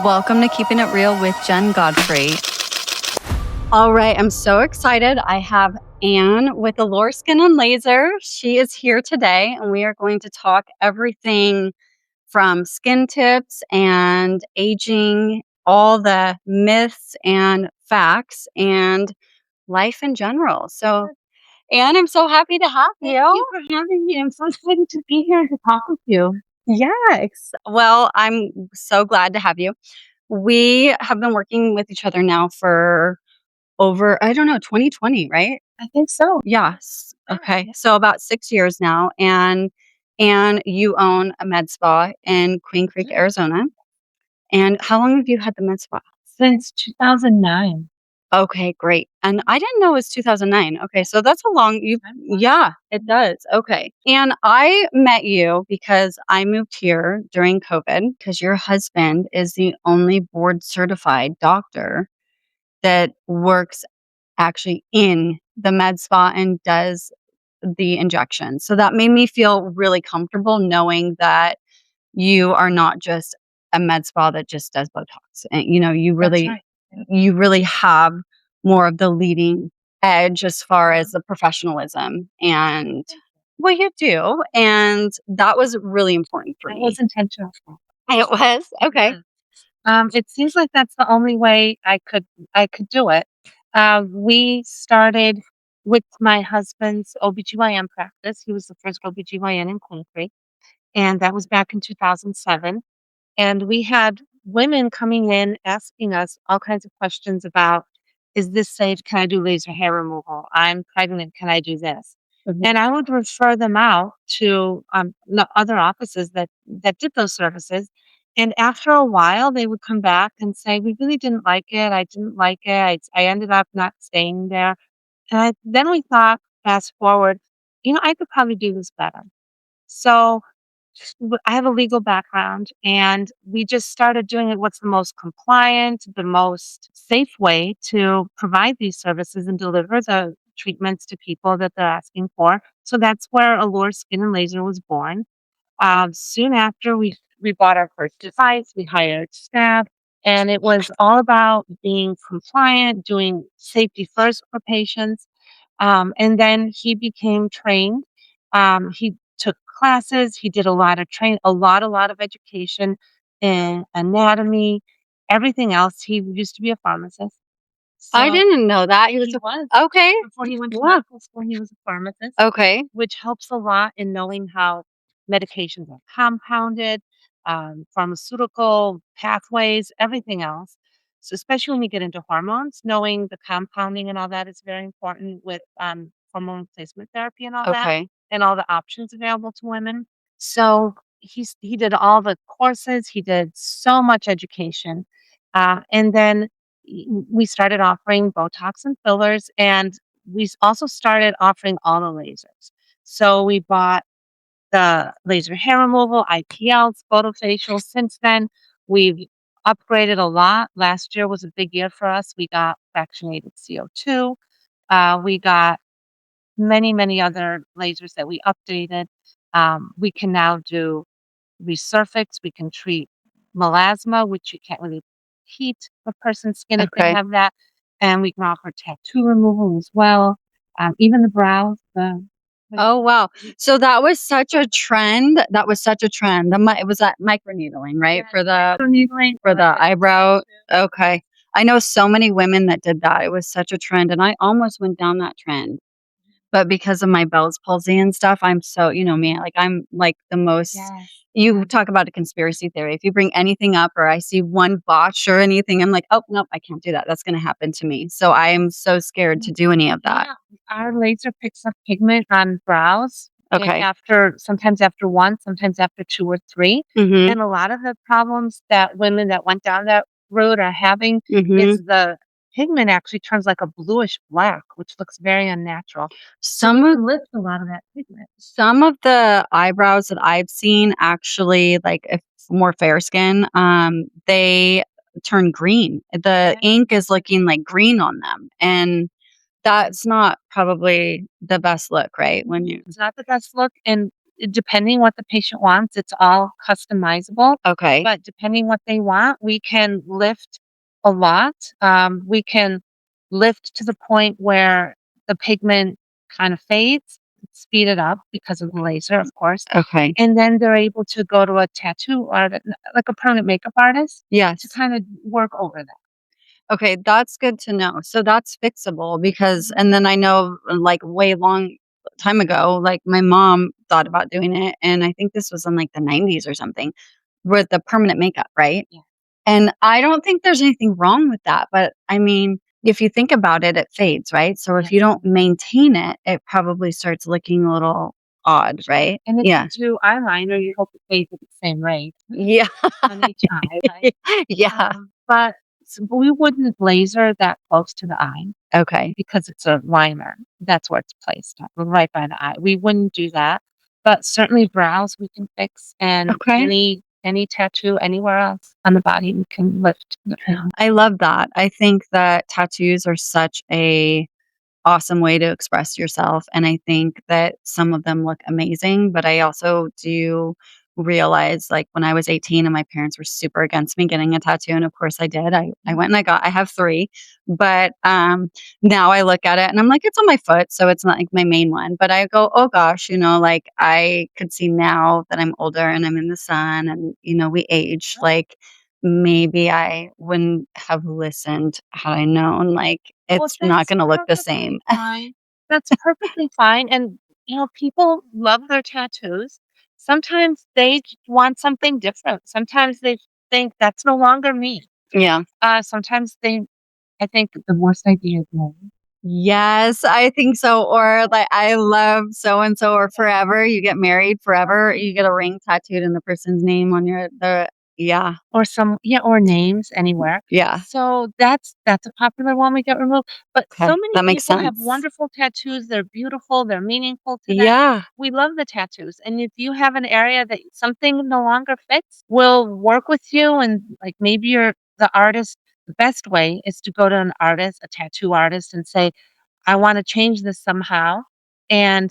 Welcome to Keeping It Real with Jen Godfrey. All right, I'm so excited. I have Ann with Allure Skin and Laser. She is here today, and we are going to talk everything from skin tips and aging, all the myths and facts, and life in general. So, Ann, I'm so happy to have you. Thank you for having me. I'm so excited to be here to talk with you. Yes. Well, I'm so glad to have you. We have been working with each other now for over, I don't know, 2020, right? I think so. Yes. Okay. So about 6 years now. And you own a med spa in Queen Creek, Arizona. And how long have you had the med spa? Since 2009. Okay, great. And I didn't know it was 2009. Okay, so that's a long yeah, it does. Okay. And I met you because I moved here during COVID because your husband is the only board certified doctor that works actually in the med spa and does the injection. So that made me feel really comfortable knowing that you are not just a med spa that just does Botox. And you That's really right. Yeah. you really have more of the leading edge as far as the professionalism and what you do. And that was really important for That me. was intentional. It was. Okay. Yeah. It seems like that's the only way I could do it. We started with my husband's OBGYN practice. He was the first OBGYN in Queen Creek, and that was back in 2007. And we had women coming in asking us all kinds of questions about, is this safe? Can I do laser hair removal? I'm pregnant. Can I do this? Mhm. And I would refer them out to other offices that did those services. And after a while, they would come back and say, we really didn't like it. I didn't like it. I ended up not staying there. Then we thought, fast forward, I could probably do this better. So I have a legal background, and we just started doing it what's the most compliant, the most safe way to provide these services and deliver the treatments to people that they're asking for. So that's where Allure Skin and Laser was born. Soon after, we bought our first device, we hired staff, and it was all about being compliant, doing safety first for patients. And then he became trained. He took classes. He did a lot of a lot of education in anatomy, everything else. He used to be a pharmacist. I So didn't know that. he was Okay. before he went to Wow. medical school. He was a pharmacist, Okay. which helps a lot in knowing how medications are compounded, pharmaceutical pathways, everything else. So, especially when we get into hormones, knowing the compounding and all that is very important with hormone replacement therapy and all that, Okay. and all the options available to women. So, he did all the courses, he did so much education. And then we started offering Botox and fillers, and also started offering all the lasers. So we bought the laser hair removal, IPLs, photofacials. Since then, we've upgraded a lot. Last year was a big year for us. We got fractionated CO2. We got many, many other lasers that we updated. We can now do resurface. We can treat melasma, which you can't really heat a person's skin if they Okay. have that. And we can offer tattoo removal as well. Even the brows. Oh, wow. So that was such a trend. That was such a trend. It was that microneedling, right? For the Needling, eyebrow. Okay. I know so many women that did that. It was such a trend, and I almost went down that trend. But because of my Bell's palsy and stuff, I'm so, me, like I'm like the most. Yes. You talk about a conspiracy theory. If you bring anything up or I see one botch or anything, I'm like, oh nope, I can't do that. That's going to happen to me. So I am so scared to do any of that. Yeah, our laser picks up pigment on brows. Okay. Sometimes after one, sometimes after two or three. Mm-hmm. And a lot of the problems that women that went down that road are having Mm-hmm. is the pigment actually turns like a bluish black, which looks very unnatural. Some of Lift a lot of that pigment. some of the eyebrows that I've seen actually, like if more fair skin, they turn green. The ink is looking like green on them, and that's not probably the best look, right? When you It's not the best look, and depending what the patient wants, it's all customizable, Okay. but depending what they want, we can lift a lot. We can lift to the point where the pigment kind of fades, speed it up because of the laser, of course. Okay. And then they're able to go to a tattoo art, like a permanent makeup artist, to Yes. kind of work over that. Okay, that's good to know. So that's fixable because Mhm. and then I know, like, way long time ago, like, my mom thought about doing it, and I think this was in, like, the '90s or something with the permanent makeup, right? Yeah. And I don't think there's anything wrong with that, but, I mean, if you think about it, it fades, right? So if Yeah. you don't maintain it, it probably starts looking a little odd, Sure. right? And if you Yeah. do eyeliner, you hope it fades at the same rate Yeah. on each eye, right? Yeah. But we wouldn't laser that close to the eye Okay. because it's a liner. That's where it's placed, right by the eye. We wouldn't do that. But certainly brows we can fix, and Okay. any tattoo anywhere else on the body we can lift. I love that. I think that tattoos are such a awesome way to express yourself, and I think that some of them look amazing, but I also do realize, like, when I was 18 and my parents were super against me getting a tattoo, and of course I did. I went and I have 3, but, now I look at it and I'm like, "It's on my foot, so it's not, like, my main one," but I go, "Oh gosh," like, I could see now that I'm older and I'm in the sun and, we age, like, maybe I wouldn't have listened had I known, like, Well, it's not that's gonna look the perfectly same. fine. That's perfectly fine, and, people love their tattoos. Sometimes they want something different. Sometimes they think, "That's no longer me." Yeah. Sometimes I think the worst idea is no. Yes, I think so, or, like, I love so and so or forever, you get married forever, you get a ring tattooed in the person's name on your the yeah, Or or names anywhere. yeah, So that's a popular one we get removed, but so okay, many that makes people have sense. wonderful tattoos, they're beautiful, they're meaningful to them. Yeah, We love the tattoos, and if you have an area that something no longer fits, we'll work with you, and, like, maybe you're the artist. The best way is to go to an artist, a tattoo artist, and say, "I wanna change this somehow," and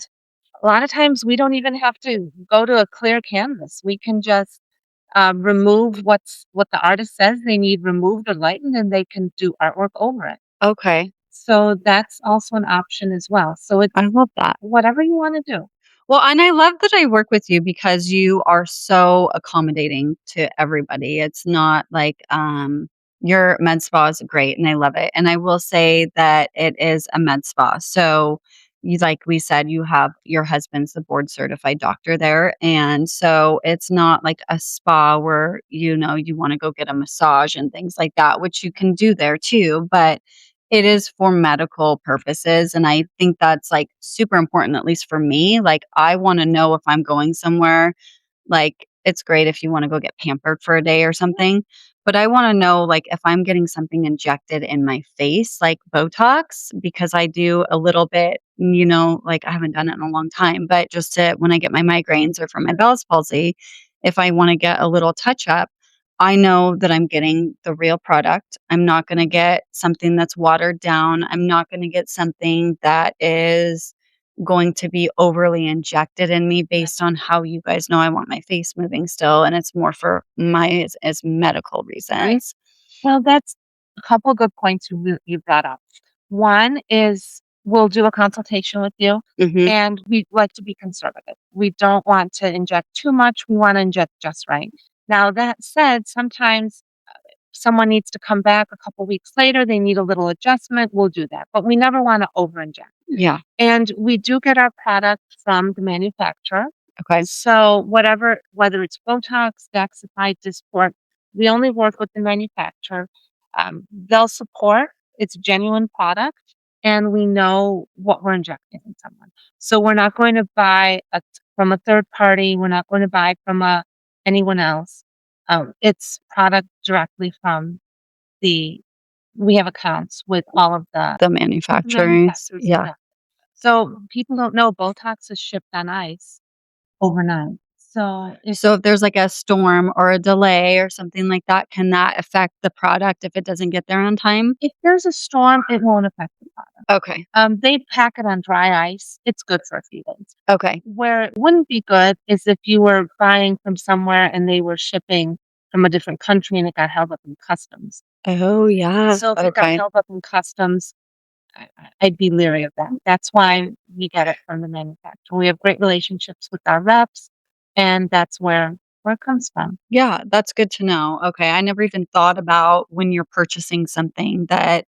a lot of times we don't even have to go to a clear canvas. We can just remove what the artist says they need removed or lightened, and they can do artwork over it. okay, So that's also an option as well. So it's I love that. whatever you want to do. Well, and I love that I work with you because you are so accommodating to everybody. It's not like your med spa is great and I love it. And I will say that it is a med spa. So you like we said, you have your husband's the board certified doctor there. And so it's not like a spa where, you want to go get a massage and things like that, which you can do there too. But it is for medical purposes, and I think that's, like, super important, at least for me, like, I wanna know if I'm going somewhere, like, it's great if you wanna go get pampered for a day or something, but I wanna know, like, if I'm getting something injected in my face, like Botox, because I do a little bit, like, I haven't done it in a long time, but just to when I get my migraines or for my Bell's palsy, if I wanna get a little touch up, I know that I'm getting the real product. I'm not gonna get something that's watered down. I'm not gonna get something that is going to be overly injected in me based on how you guys know I want my face moving still, and it's more for my as medical Right. reasons. Well, that's a couple good points you brought up. One is we'll do a consultation with you, Mhm. and we like to be conservative. We don't want to inject too much. We want to inject just right. Now, that said, sometimes someone needs to come back a couple weeks later, they need a little adjustment, we'll do that. But we never want to over inject. Yeah. And we do get our product from the manufacturer. Okay. So whether it's Botox, Daxxify, Dysport, we only work with the manufacturer. They'll support. It's a genuine product, and we know what we're injecting in someone. So we're not going to buy from a third party. We're not going to buy from anyone else. It's product directly from the. We have accounts with all of The the manufacturers. manufacturers. Yeah. Exactly. So people don't know Botox is shipped on ice overnight. So if So if there's like a storm or a delay or something like that, can that affect the product if it doesn't get there on time? if there's a storm, it won't affect the product. Okay. They pack it on dry ice. It's good for a few days. Okay. Where it wouldn't be good is if you were buying from somewhere and they were shipping from a different country and it got held up in customs. Oh, yeah. So if it got Okay. held up in customs, I'd be leery of that. That's why we get it from the manufacturer. We have great relationships with our reps, and that's where it comes from. Yeah, that's good to know. Okay. I never even thought about when you're purchasing something that,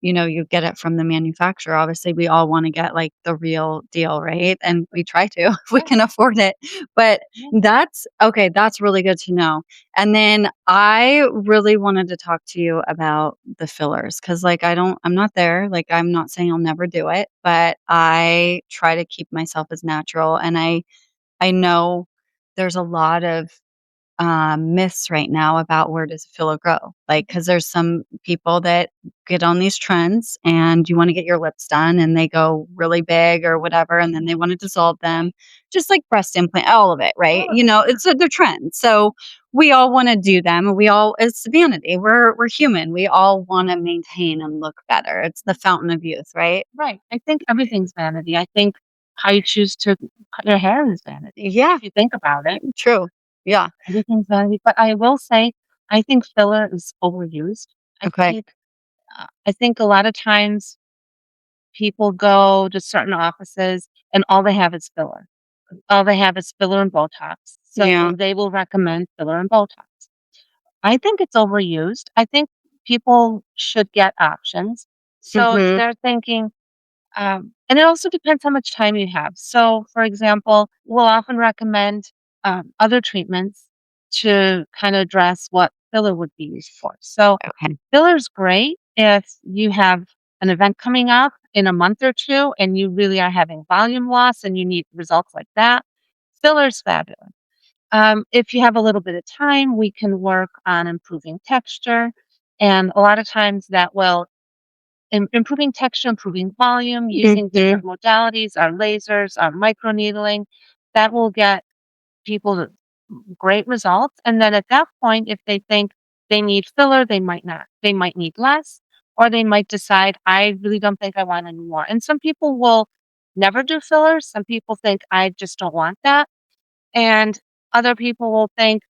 you get it from the manufacturer. Obviously, we all want to get like the real deal, right? And we try to if we Yeah, can afford it. But yeah. that's okay. That's really good to know. And then I really wanted to talk to you about the fillers because, like, I'm not there. Like, I'm not saying I'll never do it, but I try to keep myself as natural. And I know there's a lot of myths right now about where does filler go. Like, because there's some people that get on these trends and you want to get your lips done and they go really big or whatever, and then they want to dissolve them, just like breast implant, all of it, right? All of it. It's the trend. So we all want to do them, and we all it's vanity. We're human. We all want to maintain and look better. It's the fountain of youth, right? Right. I think everything's vanity. I think how you choose to cut your hair is vanity. Yeah, If you think about it, true. Yeah. everything's vanity. But I will say, I think filler is overused. I Okay. think, I think a lot of times people go to certain offices and all they have is filler. All they have is filler and Botox. Yeah. So they will recommend filler and Botox. I think it's overused. I think people should get options. So if Mhm. they're thinking, and it also depends how much time you have. So, for example, we'll often recommend other treatments to kind of address what filler would be used for. So, Okay. filler's great if you have an event coming up in a month or two and you really are having volume loss and you need results like that. Filler's fabulous. If you have a little bit of time, we can work on improving texture. And a lot of times that will improving texture, improving volume, using Mhm. different modalities, our lasers, our microneedling, that will get people to great results. And then at that point, if they think they need filler, they might not. They might need less, or they might decide, I really don't think I want any more. And some people will never do fillers. Some people think, I just don't want that. And other people will think,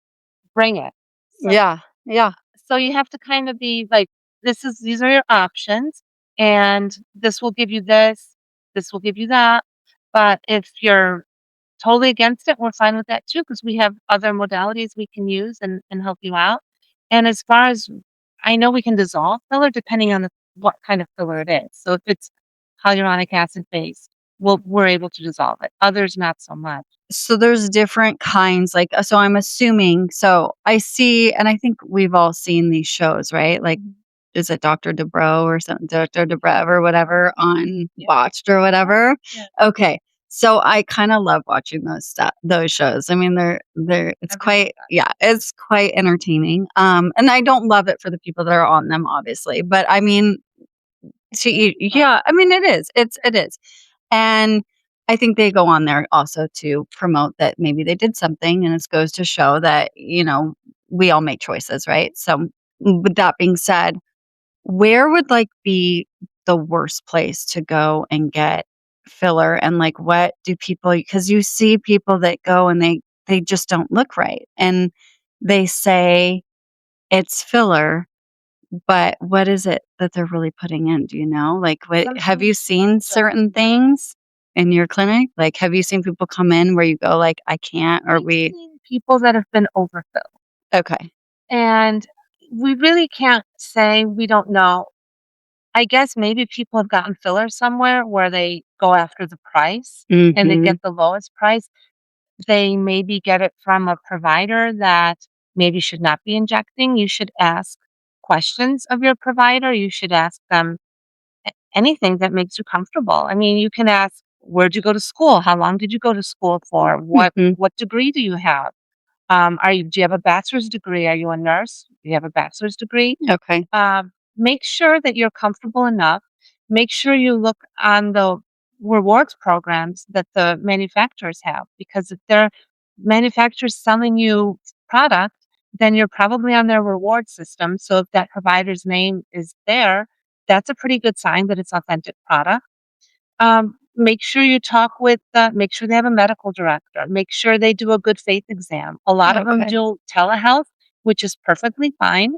bring it. So Yeah. Yeah. so you have to kind of be like, these are your options, and this will give you this will give you that. But if you're totally against it, we're fine with that too, because we have other modalities we can use and help you out. And as far as I know, we can dissolve filler depending on what kind of filler it is. So if it's hyaluronic acid based, we're able to dissolve it. Others, not so much. So there's different kinds, like, so I'm assuming, so I see, and I think we've all seen these shows, right? Like, is it Dr. Dubrow or something, Dr. Dobrev or whatever on Yeah. Botched or whatever? Yeah. Okay. So I kinda love watching those shows. I mean, they're it's Everyone quite yeah, it's quite entertaining. And I don't love it for the people that are on them, obviously, but I mean, to does. eat yeah, I mean, it is. It is. And I think they go on there also to promote that maybe they did something, and it goes to show that, we all make choices, right? So, with that being said, where would, like, be the worst place to go and get filler? And, like, what do people, because you see people that go and they just don't look right, and they say it's filler, but what is it that they're really putting in? Do you know? Like, what have Sometimes you seen certain things in your clinic? Like, have you seen people come in where you go like, "I can't," or we've seen people that have been overfilled. okay. And we really can't say, we don't know. I guess maybe people have gotten filler somewhere where they go after the price and they Mhm. get the lowest price. They maybe get it from a provider that maybe should not be injecting. You should ask questions of your provider. You should ask them anything that makes you comfortable. I mean, you can ask, where'd you go to school? How long did you go to school for? Mhm. What degree do you have? Do you have a bachelor's degree? Are you a nurse? Do you have a bachelor's degree? Okay. Make sure that you're comfortable enough. Make sure you look on the rewards programs that the manufacturers have, because if they're manufacturer's selling you product, then you're probably on their reward system. So if that provider's name is there, that's a pretty good sign that it's authentic product. Make sure you talk with, make sure they have a medical director. Make sure they do a good faith exam. A lot of them Okay. do telehealth, which is perfectly fine.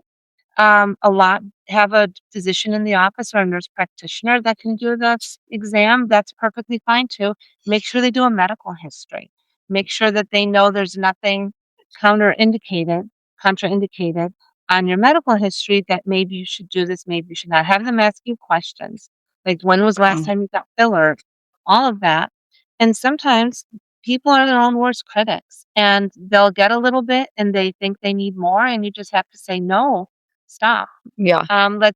A lot have a physician in the office or a nurse practitioner that can do the exam. That's perfectly fine too. Make sure they do a medical history. Make sure that they know there's nothing counterindicated, contraindicated on your medical history that maybe you should do this, maybe you should not. Have them ask you questions like when was the last Wow. time you got filler, all of that. And sometimes people are their own worst critics and they'll get a little bit and they think they need more, and you just have to say no. Stop. Yeah.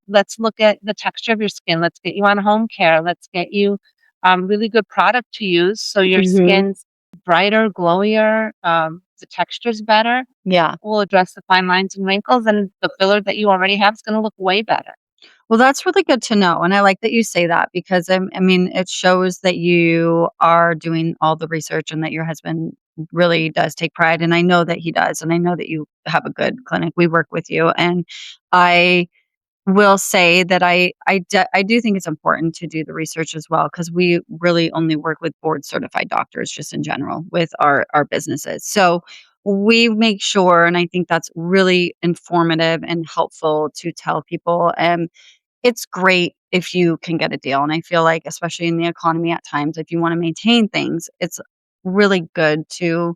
Let's look at the texture of your skin. Let's get you on home care. Let's get you really good product to use so your Hmm. skin's brighter, glowier, the texture's better. Yeah. Will address the fine lines and wrinkles, and the filler that you already have is going to look way better. Well, that's really good to know, and I like that you say that because, I mean, it shows that you are doing all the research and that your husband really does take pride, and I know that he does, and I know that you have a good clinic. We work with you, and I will say that I do think it's important to do the research as well because we really only work with board certified doctors just in general with our businesses. So we make sure, and I think that's really informative and helpful to tell people. It's great if you can get a deal, and I feel like, especially in the economy at times, if you wanna maintain things, it's really good to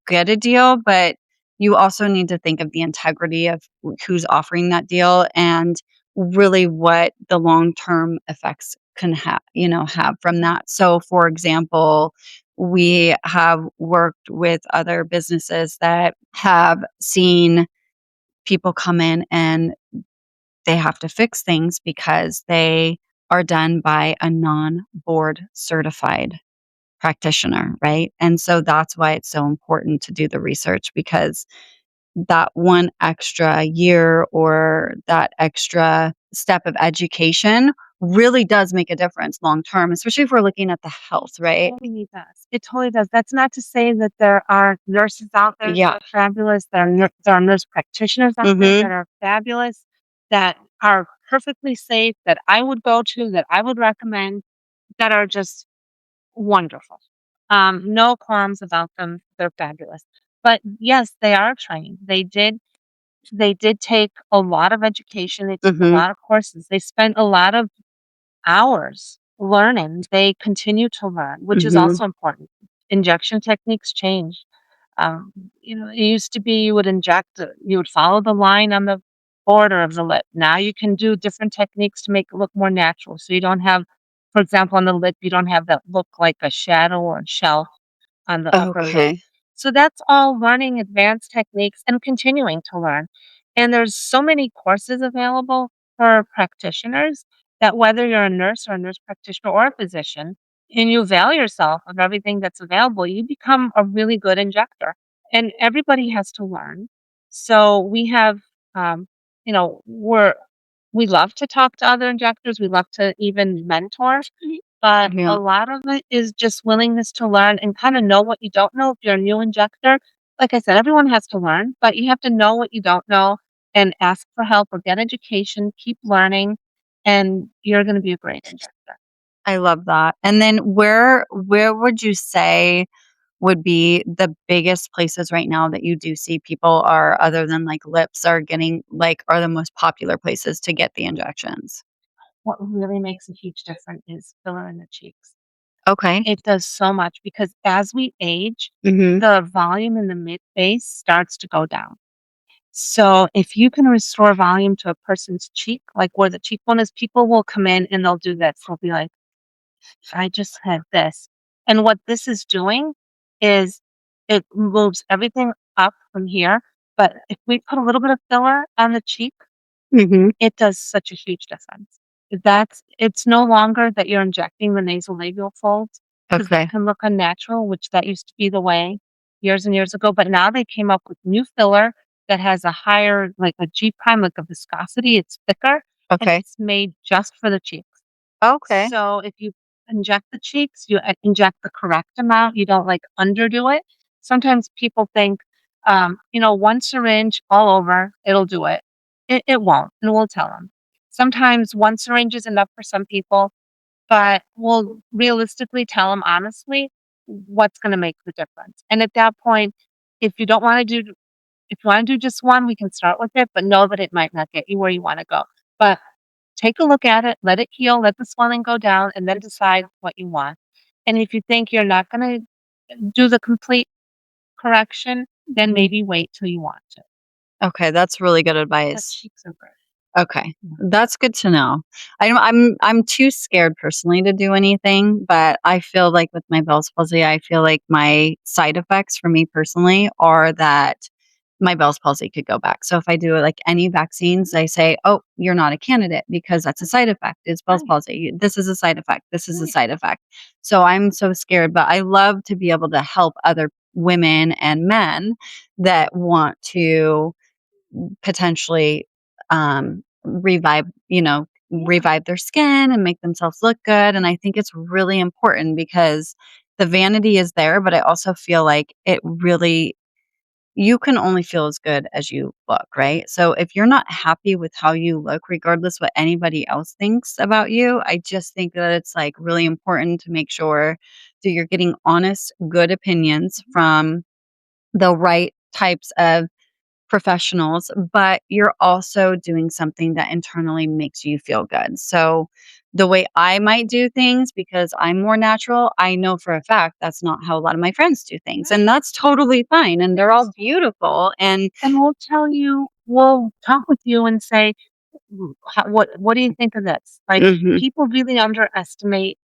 get a deal, but you also need to think of the integrity of who's offering that deal and really what the long-term effects can have from that. So, for example, we have worked with other businesses that have seen people come in and they have to fix things because they are done by a non-board certified practitioner, right? And so that's why it's so important to do the research because that one extra year or that extra step of education really does make a difference long term, especially if we're looking at the health, right? Totally does. It totally does. That's not to say that there are nurses out there that Yeah. are fabulous. There are nurse practitioners out there Mhm. that are fabulous, that are perfectly safe, that I would go to, that I would recommend, that are just wonderful. No qualms about them. They're fabulous. But yes, they are trained. They did take a lot of education. They took a Mhm. lot of courses. They spent a lot of hours learning. They continue to learn, which is Mhm. also important. Injection techniques change. Um, it used to be you would you would follow the line on the border of the lip. Now you can do different techniques to make it look more natural. So you don't have, for example, on the lip, you don't have that look like a shadow or a shelf on the upper lip. Okay. So that's all learning advanced techniques and continuing to learn. And there's so many courses available for practitioners that whether you're a nurse or a nurse practitioner or a physician and you avail yourself of everything that's available, you become a really good injector. And everybody has to learn. So we have, um, we love to talk to other injectors. We love to even mentor, but Yeah. a lot of it is just willingness to learn and kind of know what you don't know. If you're a new injector, like I said, everyone has to learn, but you have to know what you don't know and ask for help or get education, keep learning, and you're going to be a great injector. I love that. And then where would you say would be the biggest places right now that you do see people are other than like lips are getting like are the most popular places to get the injections? What really makes a huge difference is filler in the cheeks. Okay. It does so much because as we age, Mhm. the volume in the mid face starts to go down. So if you can restore volume to a person's cheek, like where the cheekbone is, people will come in and they'll do this. They'll be like, I just had this. And what this is doing is it moves everything up from here. But if we put a little bit of filler on the cheek, Mhm. it does such a huge difference. It's no longer that you're injecting the nasolabial folds because that Okay. can look unnatural, which that used to be the way years and years ago. But now they came up with new filler that has a higher, like a G prime, like a viscosity. It's thicker and Okay. it's made just for the cheeks. Okay. So if you inject the cheeks, you inject the correct amount. You don't like underdo it. Sometimes people think, one syringe all over, it'll do it. It won't, and we'll tell them. Sometimes one syringe is enough for some people, but we'll realistically tell them honestly what's going to make the difference. And at that point, if you don't want to do, if you want to do just one, we can start with it, but know that it might not get you where you want to go. But take a look at it, let it heal, let the swelling go down, and then decide what you want. And if you think you're not going to do the complete correction, then maybe wait till you want to. Okay, that's really good But advice. cheeks are good. Okay. Yeah. That's good to know. I'm too scared personally to do anything, but I feel like with my Bell's palsy, I feel like my side effects for me personally are that my Bell's palsy could go back. So if I do like any vaccines, they say, "Oh, you're not a candidate because that's a side effect. It's Bell's Right. palsy. This is a side effect. This is a Right. side effect." So I'm so scared, but I love to be able to help other women and men that want to potentially revive, Yeah. revive their skin and make themselves look good. And I think it's really important because the vanity is there, but I also feel like it really, you can only feel as good as you look, right? So if you're not happy with how you look, regardless what anybody else thinks about you, I just think that it's like really important to make sure that you're getting honest, good opinions from the right types of professionals, but you're also doing something that internally makes you feel good. So, the way I might do things because I'm more natural, I know for a fact that's not how a lot of my friends do things. And Right. that's totally fine. And they're all beautiful. And And we'll talk with you and say, what do you think of this? Like, mhm, people really underestimate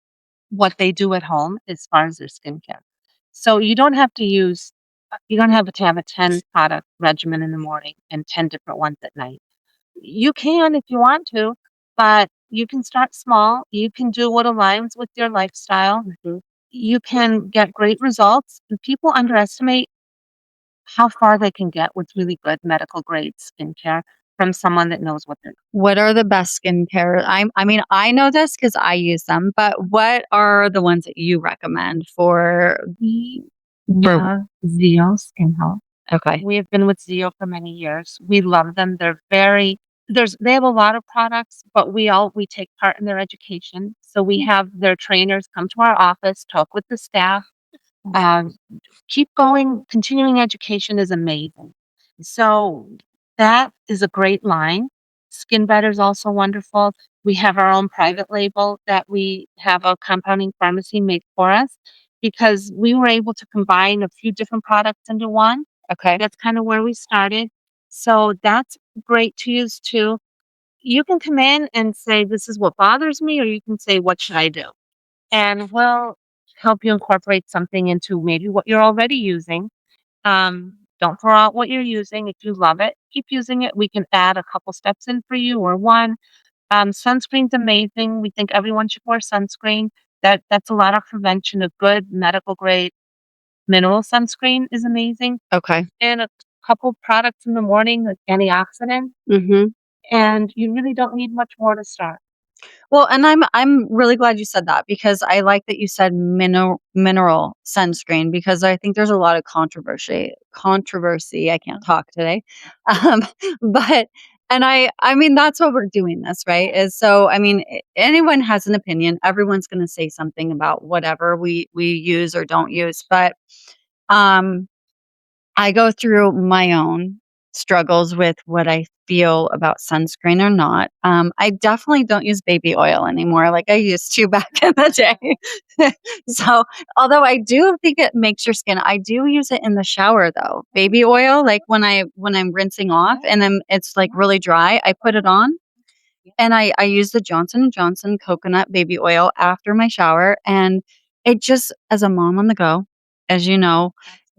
what they do at home as far as their skincare. So you don't have to have a 10 product regimen in the morning and 10 different ones at night. You can if you want to, but you can start small. You can do what aligns with your lifestyle. mhm. You can get great results. And people underestimate how far they can get with really good medical grade skincare from someone that knows what they're What are the best skincare? I mean, I know this because I use them, but what are the ones that you recommend doing. We for love Zeo Skin Health. okay. We have been with Zeo for many years. We love them. They have a lot of products, but we take part in their education. So we have their trainers come to our office, talk with the staff. Um, Keep going. Continuing education is amazing. So that is a great line. Skin Better is also wonderful. We have our own private label that we have a compounding pharmacy make for us because we were able to combine a few different products into one. Okay. That's kind of where we started. So that's great to use too. You can come in and say, "This is what bothers me," or you can say, "What should I do?" And we'll help you incorporate something into maybe what you're already using. Don't throw out what you're using. If you love it, keep using it. We can add a couple steps in for you or one. Sunscreen's amazing. We think everyone should wear sunscreen. That's a lot of prevention. A good medical grade mineral sunscreen is amazing. Okay. And a couple products in the morning, like antioxidant, Mhm. and you really don't need much more to start. Well, and I'm really glad you said that because I like that you said mineral sunscreen because I think there's a lot of controversy. I can't talk today. Um, but and I mean that's what we're doing this, right? Is so I mean anyone has an opinion. Everyone's going to say something about whatever we use or don't use, but um I go through my own struggles with what I feel about sunscreen or not. I definitely don't use baby oil anymore like I used to back in the day. So, although I do think it makes your skin, I do use it in the shower though. Baby oil, like when I'm rinsing off and then it's like really dry, I put it on and I use the Johnson& and Johnson coconut baby oil after my shower, and it just as a mom on the go, as you know,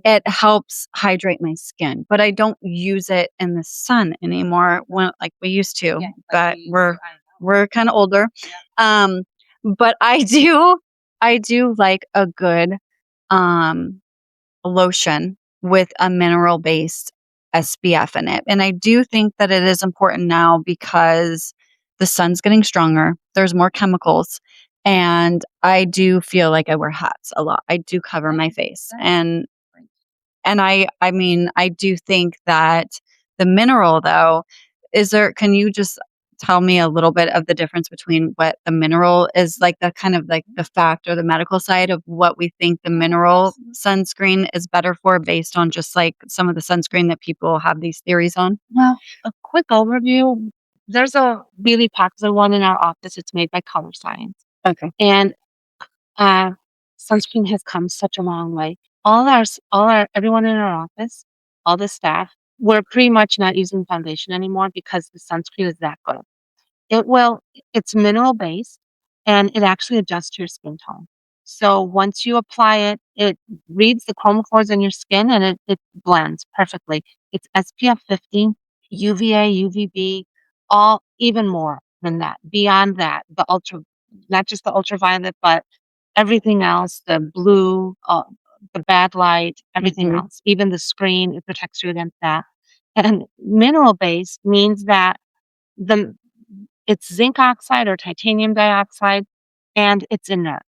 it helps hydrate my skin, but I don't use it in the sun anymore when like we used to, but we're kinda older. Um, but I do like a good, um lotion with a mineral-based SPF in it, and I do think that it is important now because the sun's getting stronger, there's more chemicals, and I do feel like I wear hats a lot. I do cover my face, and And I mean, I do think that the mineral though, can you just tell me a little bit of the difference between what the mineral is, like the kind of like the fact or the medical side of what we think the mineral sunscreen is better for based on just like some of the sunscreen that people have these theories on? Well, a quick overview. There's a really popular one in our office. It's made by Color Science. Okay. And uh, sunscreen has come such a long way. Everyone in our office, all the staff, we're pretty much not using foundation anymore because the sunscreen is that good. It will it's mineral based and it actually adjusts your skin tone. So once you apply it, it reads the chromophores in your skin and it blends perfectly. It's SPF 50, UVA, UVB, all even more than that. Beyond that, not just the ultraviolet, but everything else, the blue, the bad light, everything Mhm. else, even the screen, it protects you against that. And mineral based means that the it's zinc oxide or titanium dioxide, and it's inert.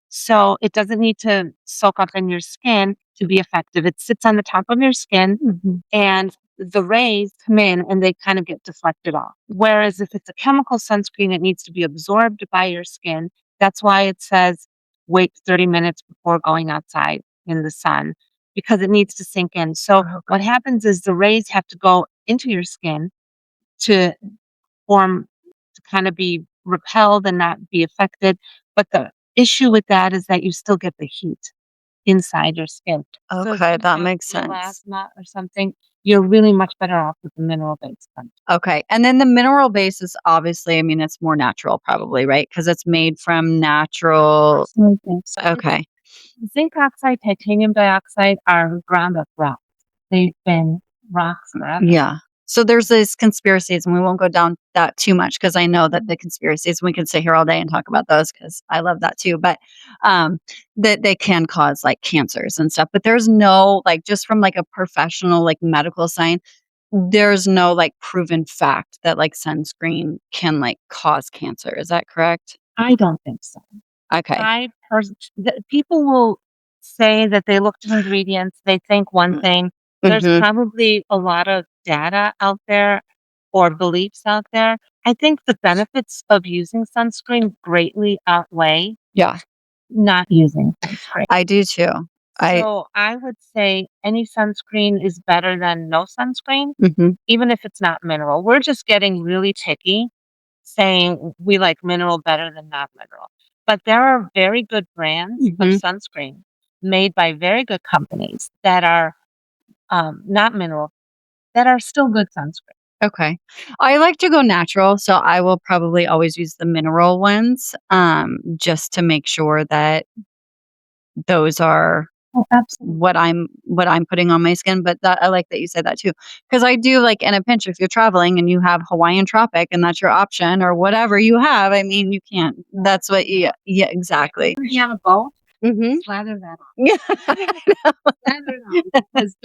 So it doesn't need to soak up in your skin to be effective. It sits on the top of your skin Mhm. and the rays come in and they kind of get deflected off. Whereas if it's a chemical sunscreen, it needs to be absorbed by your skin. That's why it says wait 30 minutes before going outside in the sun because it needs to sink in. So what happens is the rays have to go into your skin to form to kind of be repelled and not be affected. But the issue with that is that you still get the heat inside your skin. So if Okay, you that have makes real sense. asthma or something, you're really much better off with the mineral based one. Okay. And then the mineral base is obviously, I mean, it's more natural probably, right? Because it's made from natural. Personally think so. Okay. Zinc oxide, titanium dioxide are ground up rocks. They've been rocks forever. Yeah. So there's these conspiracies, and we won't go down that too much because I know that the conspiracies, we can sit here all day and talk about those because I love that too. But that they can cause like cancers and stuff. But there's no, like, just from like a professional, like medical science, there's no like proven fact that like sunscreen can like cause cancer. Is that correct? I don't think so. Okay. People will say that they looked at ingredients, they think one thing. There's Mm-hmm. probably a lot of data out there or beliefs out there. I think the benefits of using sunscreen greatly outweigh Yeah, not using sunscreen. I do too. I. So I would say any sunscreen is better than no sunscreen, Mhm. even if it's not mineral. We're just getting really picky saying we like mineral better than not mineral. But there are very good brands of Mhm. sunscreen made by very good companies that are not mineral, that are still good sunscreen. Okay. I like to go natural, so I will probably always use the mineral ones, just to make sure that those are Oh, absolutely. what I'm putting on my skin, but that I like that you said that too, because I do like in a pinch, if you're traveling and you have Hawaiian Tropic and that's your option or whatever you have, I mean, you can't that's what yeah, exactly. If you have a bowl, Mhm. slather that on. Yeah. Slather it on because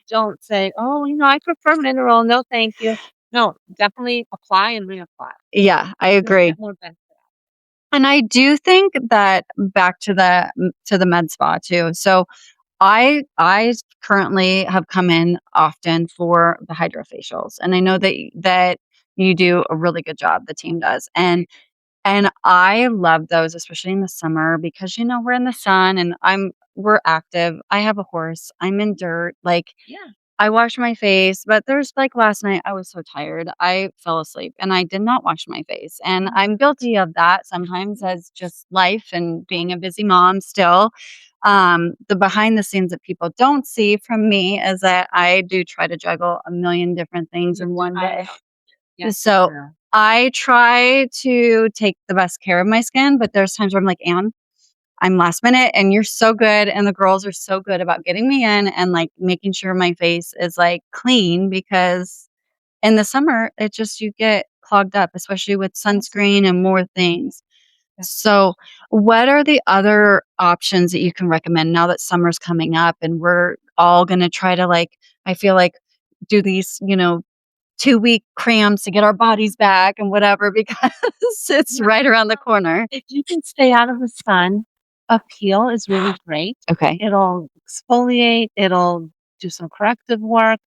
don't say, oh, I prefer mineral. No, thank you. No, definitely apply and reapply. Yeah, I You'll agree. get more benefit. And I do think that back to the med spa too. So I currently have come in often for the hydrofacials, and I know that you do a really good job. The team does, and I love those, especially in the summer because we're in the sun and we're active. I have a horse. I'm in dirt. Like Yeah. I wash my face, but there's like last night I was so tired. I fell asleep and I did not wash my face. And I'm guilty of that sometimes as just life and being a busy mom still. The behind the scenes that people don't see from me is that I do try to juggle a million different things in one I day. know. Yes, So girl. I try to take the best care of my skin, but there's times where I'm like, Anne, I'm last minute and you're so good. And the girls are so good about getting me in and like making sure my face is like clean because in the summer, you get clogged up, especially with sunscreen and more things. So, what are the other options that you can recommend now that summer's coming up and we're all going to try to like, I feel like, do these, 2-week crams to get our bodies back and whatever because it's Yeah. right around the corner. If you can stay out of the sun, a peel is really great. Okay. It'll exfoliate, it'll do some corrective work.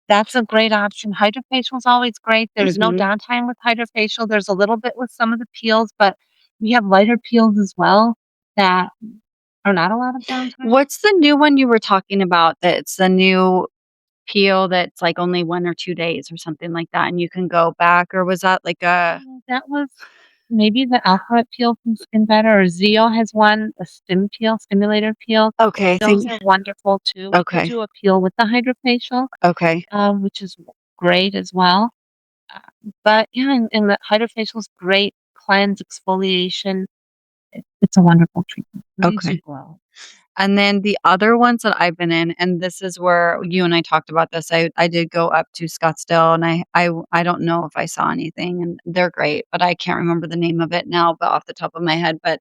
That's a great option. Hydrofacial is always great. There's no Mhm. downtime with hydrofacial. There's a little bit with some of the peels, but we have lighter peels as well that are not a lot of downtime. What's the new one you were talking about that's the new peel that's, like, only 1 or 2 days or something like that, and you can go back, or was that like a That was maybe the alphabet peel from Skin Better, or Zeo has one, a stim peel, stimulator peel. okay, I Those think are wonderful too. We could okay, do a peel with the hydrofacial, okay, which is great as well. Uh, but yeah, and the hydrofacial is great. Cleanse, exfoliation. It's a wonderful treatment. Leaves you okay. glow. And then the other ones that I've been in, and this is where you and I talked about this, I did go up to Scottsdale, and I don't know if I saw anything, and they're great, but I can't remember the name of it now, but off the top of my head, but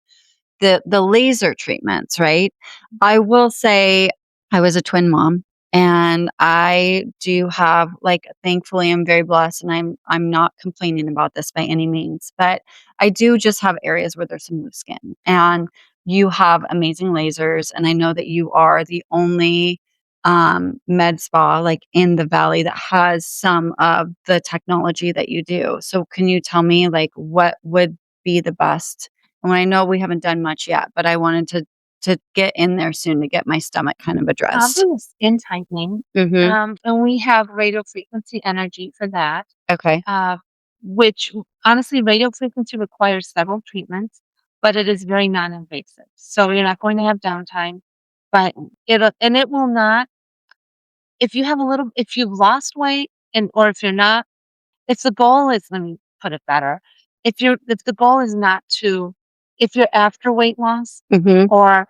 the laser treatments, right? I will say I was a twin mom, and I do have, like, thankfully, I'm very blessed, and I'm not complaining about this by any means, but I do just have areas where there's some loose skin, and you have amazing lasers, and I know that you are the only, med spa, like, in the valley that has some of the technology that you do. So can you tell me, like, what would be the best, and I know we haven't done much yet, but I wanted to get in there soon to get my stomach kind of addressed. Probably the skin tightening. Mhm. And we have radio frequency energy for that. Okay. uh, which honestly, radio frequency requires several treatments, but it is very non-invasive. So you're not going to have downtime, but it will not, if you've lost weight and, or if you're not, if the goal is, let me put it better, if the goal is not to, if you're after weight loss, Mhm. or,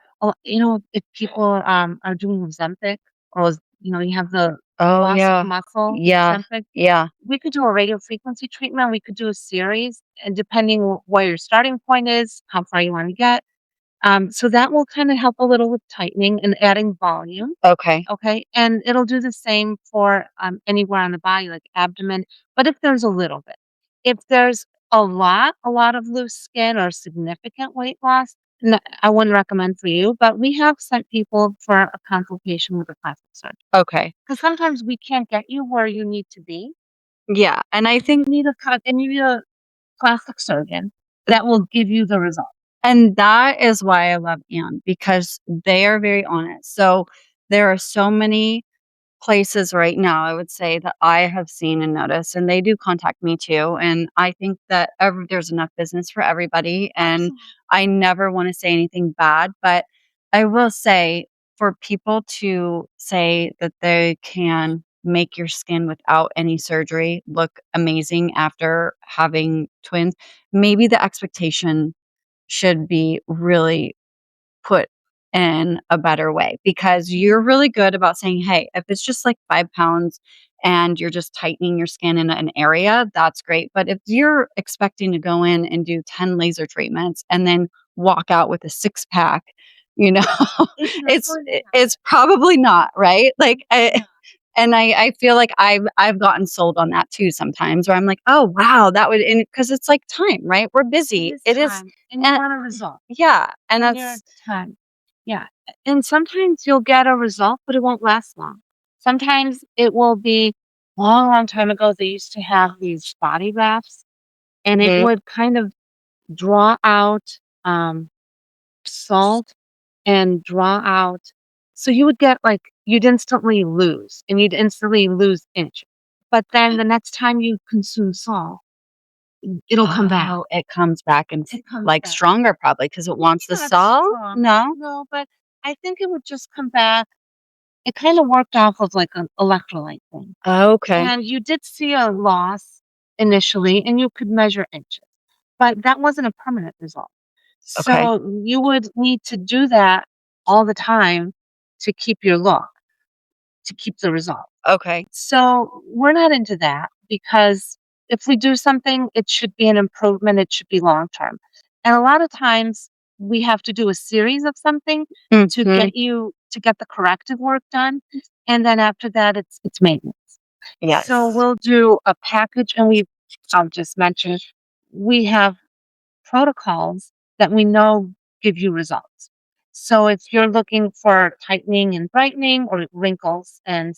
if people, are doing Ozempic, or, you have the Oh, loss of yeah. muscle, Yeah. Ozempic, Yeah. we could do a radio frequency treatment, we could do a series, and depending where your starting point is, how far you wanna get, so that will kinda help a little with tightening and adding volume. Okay. Okay, and it'll do the same for, anywhere on the body, like abdomen, but if there's a little bit. If there's a lot of loose skin or significant weight loss, I wouldn't recommend for you, but we have sent people for a consultation with a plastic surgeon. Okay. Because sometimes we can't get you where you need to be. Yeah, and I think You need a plastic surgeon that will give you the result. and that is why I love Ann, because they are very honest. So, there are so many places right now, I would say, that I have seen and noticed, and they do contact me too. And I think that there's enough business for everybody. And Absolutely. I never want to say anything bad, but I will say for people to say that they can make your skin without any surgery look amazing after having twins, maybe the expectation should be really put in a better way, because you're really good about saying, "Hey, if it's just like 5 pounds and you're just tightening your skin in an area, that's great." But if you're expecting to go in and do 10 laser treatments and then walk out with a six pack, you know, It's not going to it's happen. probably not, right? Like, No, and I feel like I've gotten sold on that too sometimes, where I'm like, "Oh, wow, that would," because it's like time, right? We're it busy. is It is, time, and you and want a result. yeah, and And your that's time. Yeah, and sometimes you'll get a result, but it won't last long. Sometimes it will be long, long time ago, they used to have these body wraps, and it mhm. would kind of draw out, salt and draw out, so you would get, like, you'd instantly lose inches. But then the next time you consume salt, it'll come back. Oh, it comes back and It comes like, back. stronger probably because it Maybe wants the not salt? strong. No? No, but I think it would just come back. It kinda worked off of, like, an electrolyte thing, Okay, and you did see a loss initially, and you could measure inches, but that wasn't a permanent result. okay, So, you would need to do that all the time to keep your look, to keep the result. okay, So, we're not into that, because if we do something, it should be an improvement, it should be long term. And a lot of times, we have to do a series of something mhm, to get the corrective work done, and then after that, it's maintenance. So, yes, we'll do a package, and I'll just mention, we have protocols that we know give you results. So if you're looking for tightening and brightening or wrinkles and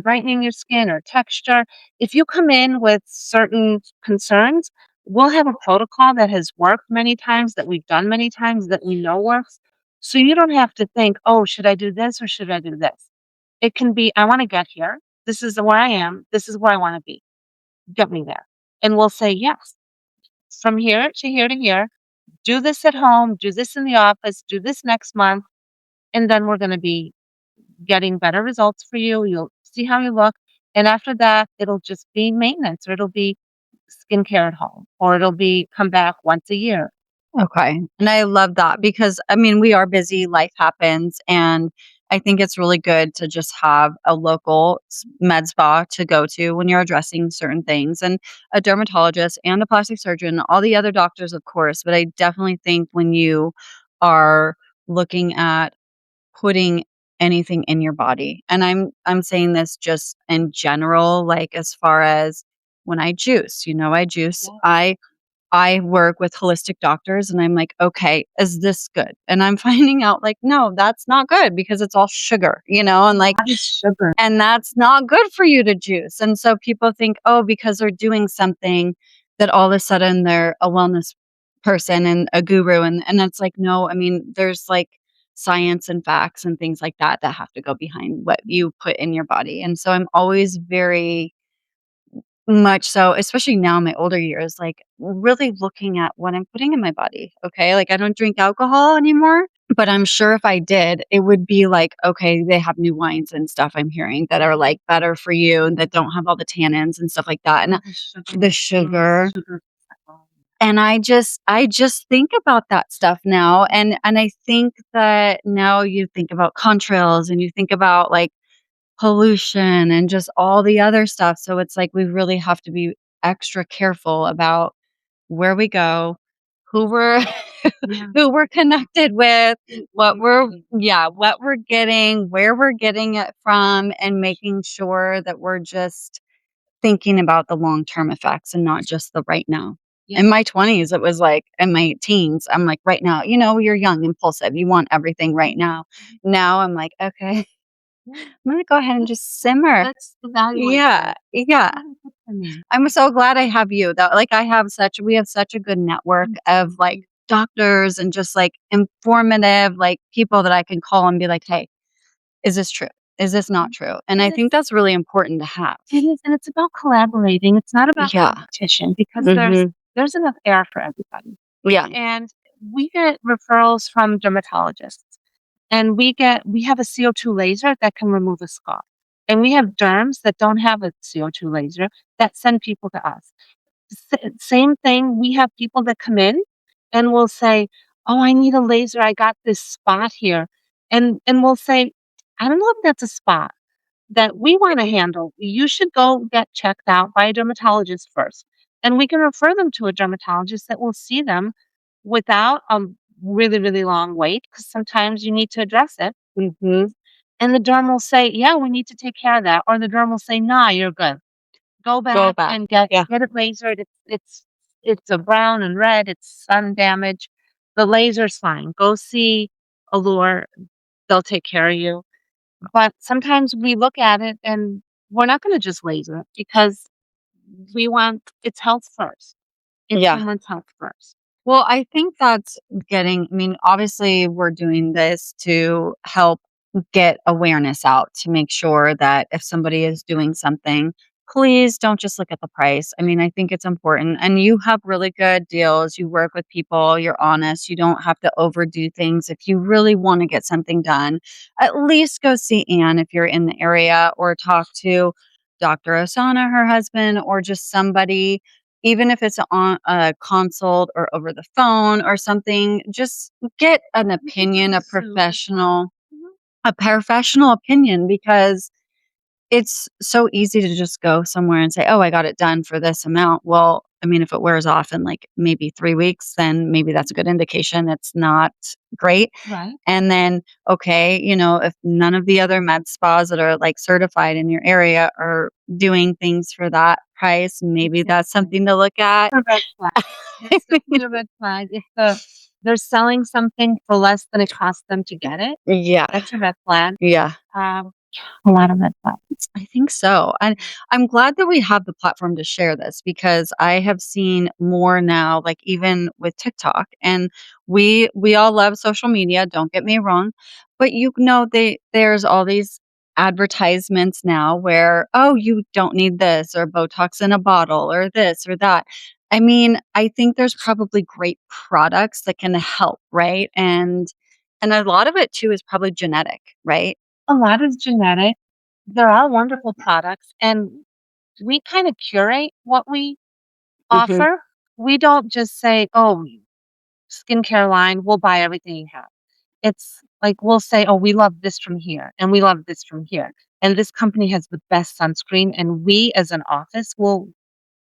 brightening your skin or texture, if you come in with certain concerns, we'll have a protocol that has worked many times, that we've done many times, that we know works. So you don't have to think, oh, should I do this or should I do this? It can be, I want to get here. This is where I am. This is where I want to be. Get me there. And we'll say, yes, from here to here to here. Do this at home. Do this in the office. Do this next month. And then we're going to be getting better results for you. You'll see how you look. And after that, it'll just be maintenance or it'll be skincare at home or it'll be come back once a year. Okay. And I love that because I mean, we are busy, life happens. And I think it's really good to just have a local med spa to go to when you're addressing certain things and a dermatologist and a plastic surgeon, all the other doctors, of course. But I definitely think when you are looking at putting anything in your body, and I'm saying this just in general, like as far as when I juice, I juice, Yeah. I work with holistic doctors and I'm like, okay, is this good? And I'm finding out like, no, that's not good because it's all sugar, and like, That is sugar. and that's not good for you to juice. And so people think, oh, because they're doing something that all of a sudden they're a wellness person and a guru. And it's like, no, I mean, there's like science and facts and things like that have to go behind what you put in your body. And so I'm always very much so, especially now in my older years, like, really looking at what I'm putting in my body, okay? Like, I don't drink alcohol anymore, but I'm sure if I did, it would be like, okay, they have new wines and stuff I'm hearing that are, like, better for you and that don't have all the tannins and stuff like that, and the sugar, and I just think about that stuff now, and I think that now you think about contrails and you think about, like, pollution and just all the other stuff. So it's like we really have to be extra careful about where we go, who we're Yeah. who we're connected with, what we're getting, where we're getting it from, and making sure that we're just thinking about the long-term effects and not just the right now. Yeah. In my 20s, it was like in my teens, I'm like, right now, you're young, impulsive, you want everything right now. Now I'm like, okay, I'm gonna go ahead and just simmer. Let's evaluate Yeah, that. yeah. What is it for me? I'm so glad I have you though. Like we have such a good network of like doctors and just like informative like people that I can call and be like, "Hey, is this true? Is this not true?" And I And think that's really important to have. it is, and it's about collaborating. It's not about Yeah. competition because Mhm. there's enough air for everybody. Yeah. And we get referrals from dermatologists. And we have a CO2 laser that can remove a scar. And we have derms that don't have a CO2 laser that send people to us. Same thing, we have people that come in and will say, "Oh, I need a laser. I got this spot here." And we'll say, "I don't know if that's a spot that we want to handle. You should go get checked out by a dermatologist first." And we can refer them to a dermatologist that will see them without a really, really long wait because sometimes you need to address it. Mhm. And the derm will say, "Yeah, we need to take care of that." Or the derm will say, "Nah, you're good. Go Go back back. and Yeah. get it lasered. It's a brown and red. It's sun damage. The laser's fine. Go see Allure. They'll take care of you." But sometimes we look at it and we're not going to just laser it because we want its health first. It's Yeah. someone's health first. Well, I think that's I mean, obviously, we're doing this to help get awareness out to make sure that if somebody is doing something, please don't just look at the price. I mean, I think it's important. And you have really good deals. You work with people, you're honest. You don't have to overdo things. If you really want to get something done, at least go see Ann if you're in the area or talk to Dr. Osana, her husband, or just somebody even if it's on a consult or over the phone or something, just get an opinion, a professional opinion because it's so easy to just go somewhere and say, "Oh, I got it done for this amount." Well, I mean, if it wears off in like maybe 3 weeks, then maybe that's a good indication it's not great. Right. And then, okay, if none of the other med spas that are like certified in your area are doing things for that price, maybe that's Exactly. something to look at. A red flag. It's definitely a red flag. they're selling something for less than it costs them to get it. Yeah. That's a red flag. Yeah. Um, a lot of red flags. I think so. And I'm glad that we have the platform to share this because I have seen more now, like even with TikTok. And we all love social media, don't get me wrong. But there's all these advertisements now where, oh, you don't need this or Botox in a bottle or this or that. I mean, I think there's probably great products that can help, right? And a lot of it too is probably genetic, right? A lot is genetic. They're all wonderful products, and we kind of curate what we Hmm. offer. We don't just say, "Oh, skincare line, we'll buy everything you have." It's like we'll say, "Oh, we love this from here, and we love this from here, and this company has the best sunscreen," and we, as an office, will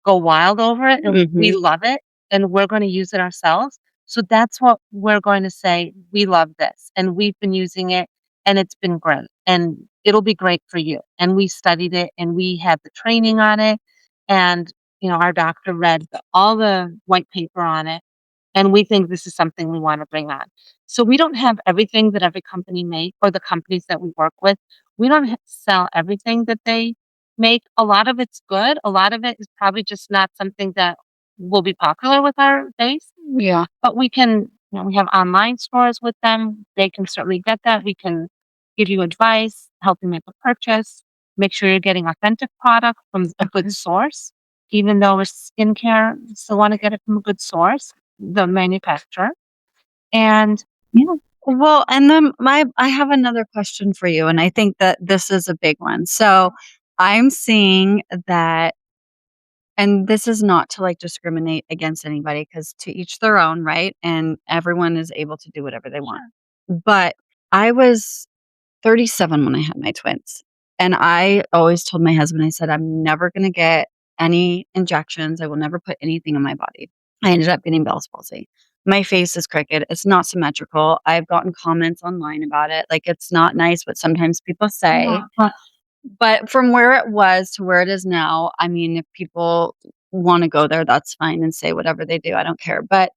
go wild over it, and we Hmm. love it, and we're gonna use it ourselves. So that's what we're going to say, "We love this, and we've been using it, and it's been great, and it'll be great for you." And we studied it, and we had the training on it, and, our doctor read all the white paper on it, and we think this is something we wanna bring on. So we don't have everything that every company make or the companies that we work with. We don't sell everything that they make. A lot of it's good. A lot of it is probably just not something that will be popular with our base, Yeah. but we have online stores with them. They can certainly get that. We can give you advice, help you make a purchase, make sure you're getting authentic product from a good Okay. source. Even though it's skincare, you still want to get it from a good source, the manufacturer. And yeah, Well, and then I have another question for you, and I think that this is a big one. So I'm seeing that, and this is not to like discriminate against anybody because to each their own, right? And everyone is able to do whatever they want. sure. But I was 37 when I had my twins. And I always told my husband, I said, I'm never going to get any injections. I will never put anything in my body. I ended up getting Bell's palsy. My face is crooked. It's not symmetrical. I've gotten comments online about it. Like, it's not nice what sometimes people say. Yeah, but But from where it was to where it is now, I mean, if people want to go there, that's fine and say whatever they do. I don't care. But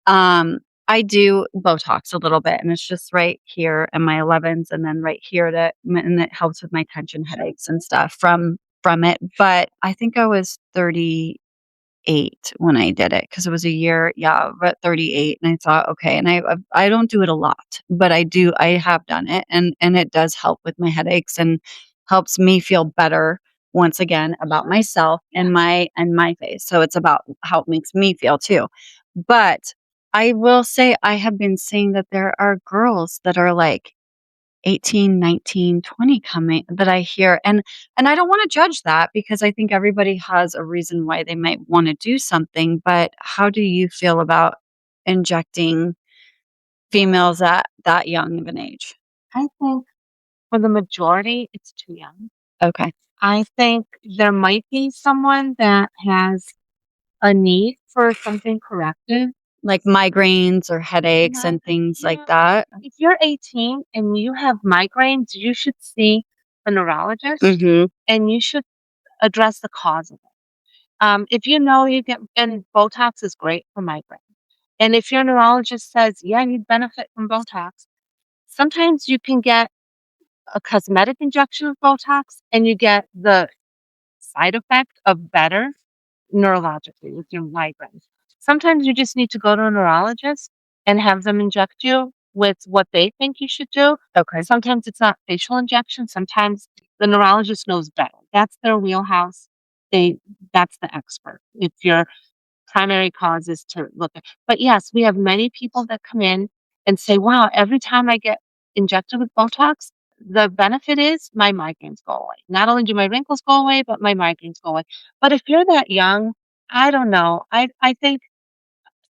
um, I do Botox a little bit, and it's just right here in my 11s, and then right here and it helps with my tension headaches and stuff from it. But I think I was 38 when I did it because it was a year, yeah, but 38, and I thought, okay, and I don't do it a lot, but I have done it, and it does help with my headaches and helps me feel better once again about myself and my face. So it's about how it makes me feel too. But I will say I have been seeing that there are girls that are like 18, 19, 20 coming that I hear, and I don't wanna judge that because I think everybody has a reason why they might wanna do something, but how do you feel about injecting females at that young of an age? I think for the majority, it's too young. Okay. I think there might be someone that has a need for something corrective. Like migraines or headaches No, and things like yeah. that? If you're 18 and you have migraines, you should see a neurologist Mhm. and you should address the cause of it. If you know you get, and Botox is great for migraine. And if your neurologist says, yeah, I need benefit from Botox, sometimes you can get a cosmetic injection of Botox and you get the side effect of better neurologically with your migraines. Sometimes you just need to go to a neurologist and have them inject you with what they think you should do. Okay. Sometimes it's not facial injection. Sometimes the neurologist knows better. That's their wheelhouse. That's the expert. If your primary cause is to look at, but yes, we have many people that come in and say, "Wow, every time I get injected with Botox, the benefit is my migraines go away. Not only do my wrinkles go away, but my migraines go away." But if you're that young, I don't know. I think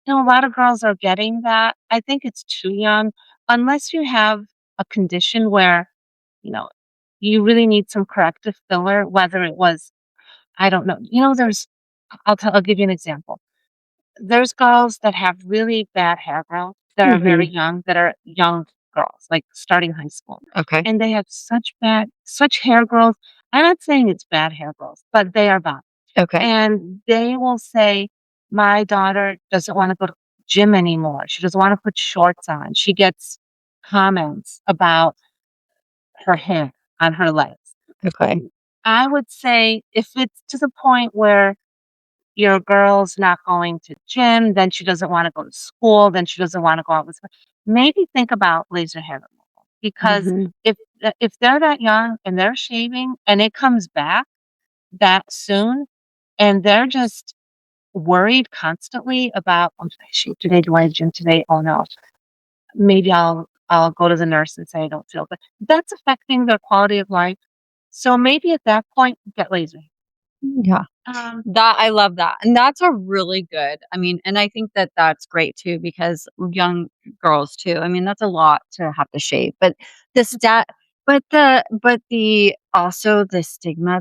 a lot of girls are getting that. I think it's too young unless you have a condition where, you know, you really need some corrective filler, whether it was, I don't know. I'll give you an example. There's girls that have really bad hair growth that are very Mhm. young, that are young girls, like starting high school, Okay. and they have such hair growth. I'm not saying it's bad hair growth, but they are bad. Okay. And they will say, "My daughter doesn't wanna go to gym anymore. She doesn't want to put shorts on. She gets comments about her hair on her legs. Okay. I would say if it's to the point where your girl's not going to gym, then she doesn't want to go to school, then she doesn't want to go out with maybe think about laser hair removal. Because Mhm. if they're that young and they're shaving and it comes back that soon and they're just worried constantly about, oh, did I shave today? Do I gym today? Oh no. Maybe I'll go to the nurse and say I don't feel good. That's affecting their quality of life. So maybe at that point, get lazy. Yeah. That I love that. And that's a really good. I mean, and I think that that's great too because young girls too. I mean, that's a lot to have to shave. But the stat but the also the stigma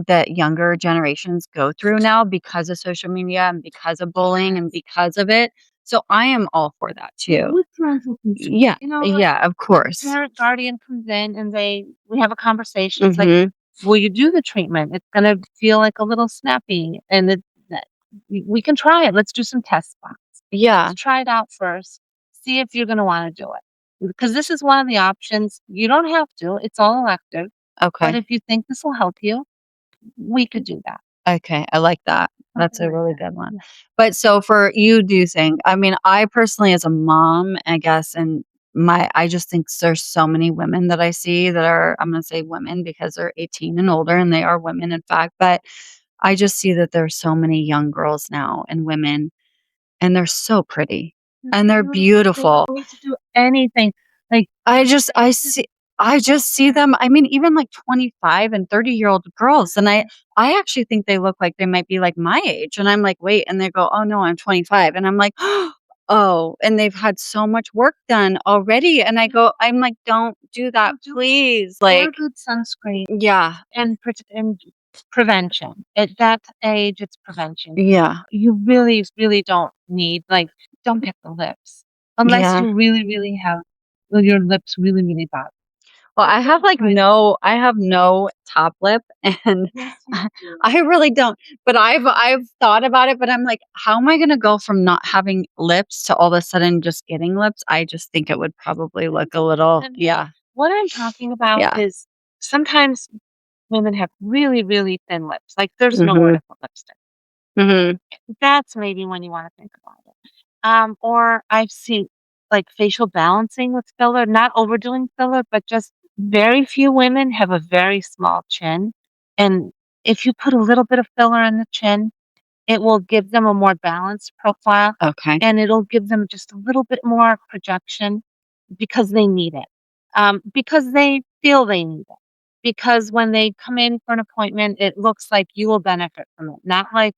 that younger generations go through now because of social media and because of bullying and because of it. So I am all for that too. With parental consent. Yeah. You know, like Yeah, of the course. parent guardian comes in and we have a conversation. It's like, Mhm. will you do the treatment? It's gonna feel like a little snappy, and that we can try it. Let's do some test spots. Yeah. Let's try it out first. See if you're gonna want to do it. Because this is one of the options. You don't have to. It's all elective. But Okay. if you think this will help you, we could do that. Okay, I like that. That's Something a like really that. good one. Yeah. But so for you do think I mean, I personally as a mom, I guess, and I just think there's so many women that I see that are I'm gonna say women because they're 18 and older and they are women in fact, but I just see that there's so many young girls now and women and they're so pretty and they're They don't beautiful. need to do anything. Like I just see them I mean, even like 25 and 30-year-old girls, and I actually think they look like they might be like my age, and I'm like, "Wait," and they go, "Oh, no, I'm 25," and I'm like, "Oh," and they've had so much work done already, and I'm like, "Don't do that, please." wear Like good sunscreen yeah, and prevention. At that age, it's prevention. yeah, You really, really don't need like don't get the lips unless yeah. you really, really have well, your lips really, really bad. Well, But don't try to I have no top lip and yes, you do. I really don't. But I've thought about it, but I'm like, how am I gonna go from not having lips to all of a sudden just getting lips? I just think it would probably look a little And yeah, what I'm talking about yeah. is sometimes women have really, really thin lips. Like there's nowhere Mhm. to put lipstick. Mhm. That's maybe when you wanna think about it. Or I've seen, like, facial balancing with filler, not overdoing filler, but just very few women have a very small chin, and if you put a little bit of filler in the chin, it will give them a more balanced profile, Okay. and it'll give them just a little bit more projection because they need it. Because they feel they need it. Because when they come in for an appointment, it looks like you will benefit from it, not like,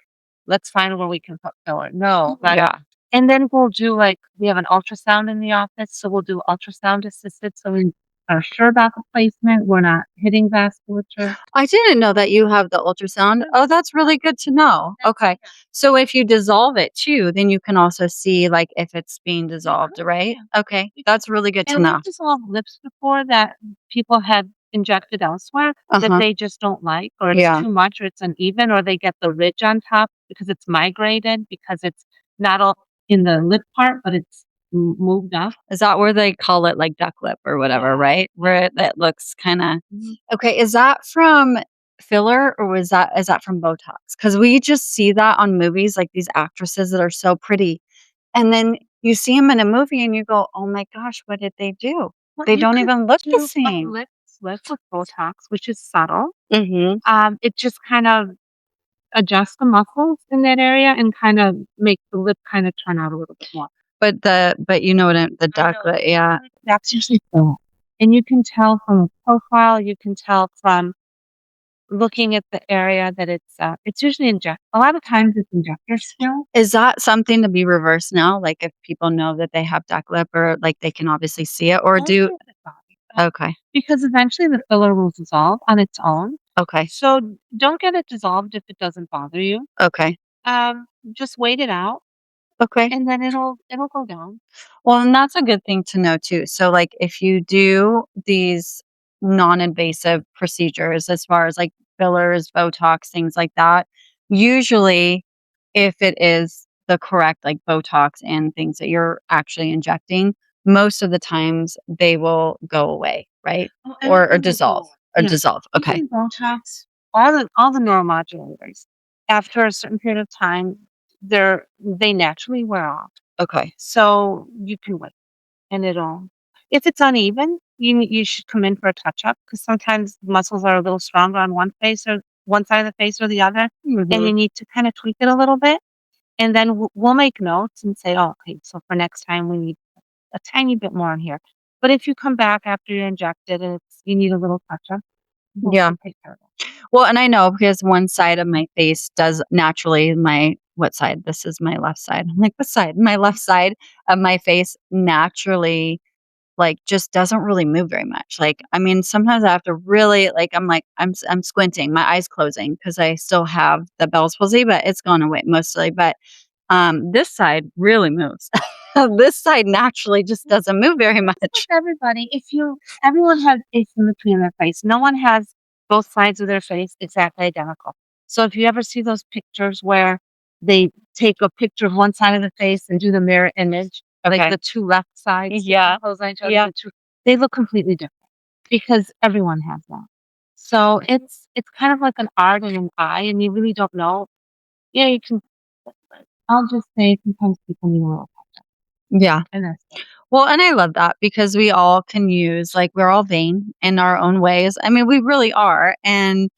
"Let's find where we can put filler." No, but Yeah. and then we'll do, like we have an ultrasound in the office, so we'll do ultrasound assisted, so we are sure about the placement, we're not hitting vasculature. I didn't know that you have the ultrasound. Oh, that's really good to know. Okay. So if you dissolve it too, then you can also see like if it's being dissolved, right? Okay. That's really good to And know. we've dissolved lips before that people had injected elsewhere that Uh-huh. they just don't like, or it's Yeah. too much, or it's uneven, or they get the ridge on top because it's migrated, because it's not all in the lip part, but it's moved up. Is that where they call it like duck lip or whatever, Yeah. right? Where it looks kinda Mhm. okay, is that from filler or is that from Botox? Because we just see that on movies, like these actresses that are so pretty, and then you see them in a movie and you go, "Oh my gosh, what did they do?" Well, They you don't could even look the do a same. lip slip with Botox, which is subtle. Mhm. It just kind of adjusts the muscles in that area and kind of make the lip kind of turn out a little bit more. But you know what the I duck know. lip yeah. That's usually filler. And you can tell from a profile, you can tell from looking at the area that it's usually a lot of times it's injector skill. Is that something to be reversed now? Like, if people know that they have duck lip or, like, they can obviously see it or Only do at the body, okay, because eventually the filler will dissolve on its own. okay, So don't get it dissolved if it doesn't bother you. okay, Just wait it out okay. and then it'll go down. Well, and that's a good thing to know too. So, like, if you do these non-invasive procedures as far as, like, fillers, Botox, things like that, usually, if it is the correct, like, Botox and things that you're actually injecting, most of the times they will go away, right? Oh, Or everything will go dissolve away. or Yeah. dissolve. Okay. Even Botox, all the neuromodulators, after a certain period of time, they naturally wear off. Okay. So you can wait, and it'll if it's uneven, you should come in for a touch up because sometimes muscles are a little stronger on one face or one side of the face or the other, and Mhm. you need to kind of tweak it a little bit. And then we'll make notes and say, "Oh, okay, so for next time we need a tiny bit more in here." But if you come back after you're injected and you need a little touch up, Yeah. we'll take care of it. Well, and I know because one side of my face does naturally my what side? This is my left side. I'm like, "What side?" My left side of my face naturally, like, just doesn't really move very much. Like, I mean, sometimes I have to really like, I'm squinting, my eyes closing because I still have the Bell's palsy, but it's gone away mostly, but, this side really moves. This side naturally just doesn't move very That's with much. everybody. Everyone has asymmetry in their face. No one has both sides of their face exactly identical. So if you ever see those pictures where they take a picture of one side of the face and do the mirror image, like Okay. the two left sides Yeah. superimposed on each other, Yeah. they look completely different because everyone has that. So it's kind of like an art and an eye, and you really don't know. Yeah, you can. I'll just say sometimes people need a little, Yeah. and that's it. Well, and I love that because we all can use like, we're all vain in our own ways. I mean, we really are, and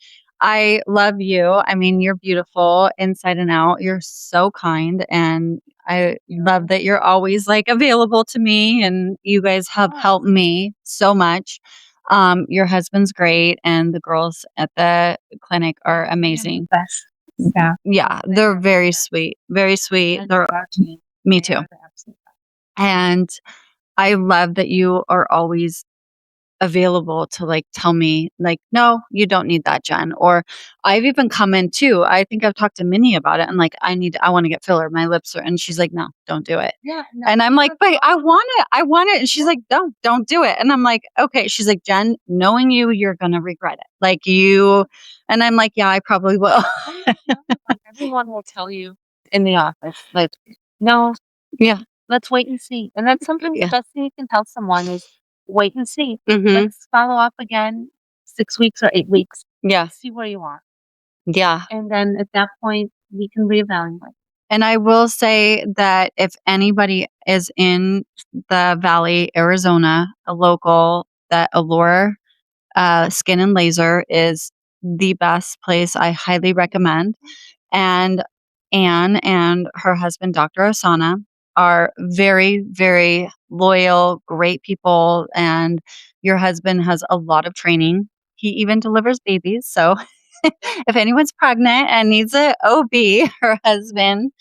I love you. I mean, you're beautiful inside and out. You're so kind, and I love that you're always, like, available to me, and you guys have helped me so much. Your husband's great, and the girls at the clinic are We have the amazing. best staff. Yeah, They they're are the very best. sweet, very sweet. I They're love our team. me They too. are the absolute best. And I love that you are always available to, like, tell me, like, "No, you don't need that, Jen." Or I've even come in too. I think I've talked to Minnie about it. I'm like, I wanna get filler. My lips are," and she's like, "No, don't do it." Yeah, no, And I'm like, that's "But I awesome. want it. I want it." And she's Yeah, like, Don't do it." And I'm like, "Okay." She's like, "Jen, knowing you, you're gonna regret it." Like, you and I'm like, "Yeah, I probably will." everyone will tell you in the office, like, "No, Yeah, let's wait and see." And that's sometimes the yeah. best thing you can tell someone is wait and see. Mhm. Let's follow up again 6 weeks or 8 weeks. Yeah, Let's see where you are. yeah. And then at that point, we can reevaluate. And I will say that if anybody is in the Valley, Arizona, a local, that Allure, Skin and Laser is the best place. I highly recommend. And Anne and her husband, Dr. Ossanna, are very, very loyal, great people. And your husband has a lot of training. He even delivers babies. So if anyone's pregnant and needs a OB, her husband